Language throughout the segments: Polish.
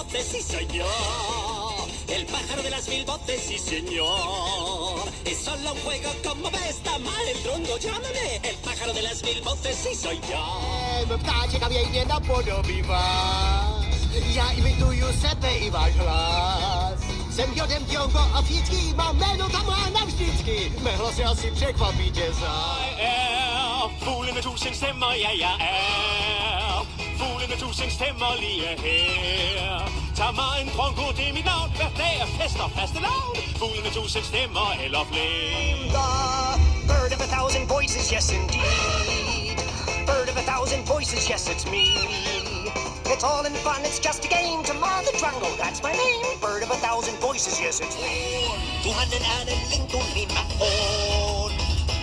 botes, sí soy yo. El pájaro de las mil voces, sí señor. Es solo un juego, como ves, está mal el tronco, llámame. El pájaro de las mil voces, sí soy yo. Ptáček a vějně napodobíváš. Já imituju sebe i váš hlas. Jsem Jodem Tiongo a vždycky mám jméno tam a navždycky. Mé hlasy asi překvapí tě za. Fuglen med tusind stemmer, ja jeg er. Fuglen med tusind stemmer lige her. Tag mig en dronko, det er mit navn. Hver dag er fest og fastelavn. Fuglen med tusind stemmer eller flere. The bird of a thousand voices, yes indeed. Bird of a thousand voices, yes it's me. It's all in fun, it's just a game. Tamar the Drongo, that's my name. Bird of a thousand voices, yes it's me. Tuhannen äänen lintun niin mä oon.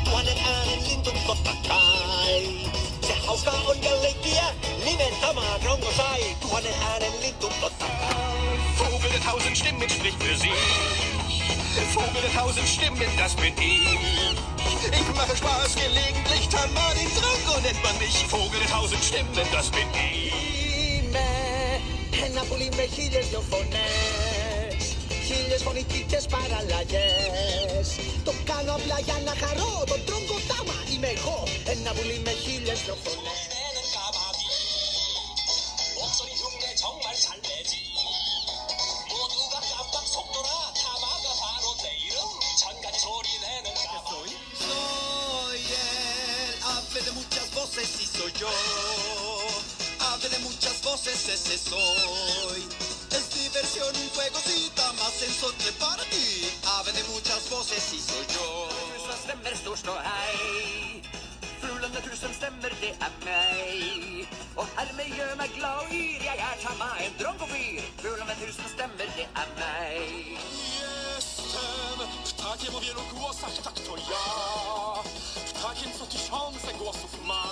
Tuhannen äänen lintun totta kai. Se hauskaa on ja leikkiä, nimen Tamar Drongo sai. Tuhannen äänen lintun totta kai. Vogel der tausend Stimmen spricht für sich. Vogel der tausend Stimmen, das bin ich. Ich mache Spaß gelegentlich, Tamar den Drongo nennt man mich. Vogel der tausend Stimmen, das bin ich. Είμαι ένα πουλί με χίλιες δυο φωνές. Χίλιες φωνητικές παραλλαγές. Το κάνω απλά για να χαρώ. Τον Drongo Tama είμαι εγώ. Ένα πουλί με χίλιες δυο φωνές. 목소리 흉내 정말 잘 내지. 모두가 깜빡 속도라 타마가 바로 내 이름. 천가지 소리 내는 까마귀. Soy el ave de muchas voces, sí soy yo. Ave de muchas voces, ese soy. Es diversión, un juegocita más sensorte para ti. Ave de muchas voces, sí soy yo. Tusen stemmer står stå hei. Fuglen med tusen stemmer, det er meg. Og hermed gjør meg glad og yr. Jeg er Tama, en Drongo-fyr. Fuglen med tusen stemmer, det er meg. Jestem ptakiem o wielu głosach, tak to ja. Ptakiem, co tysiące głosów ma.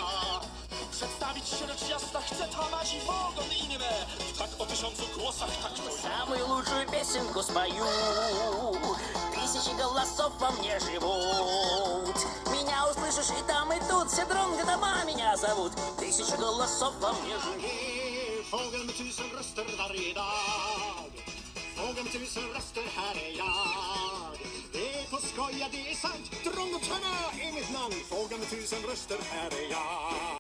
Przedstawić się lecz jasna chcę Tamać i wogon inne. Ptak o tysiącu głosach, tak to ja. Самую лучшую песенку спою. Тысячи голосов во мне живут. Меня услышишь и там, и тут. Все Drongo Tama меня зовут. Тысячи голосов во мне живут. Fågel med tusen röster varje dag. Fågel med tusen röster, här är jag. Det är på skoja, det är sant. Drongo Tama är mitt namn. Fågel med tusen röster, här är jag.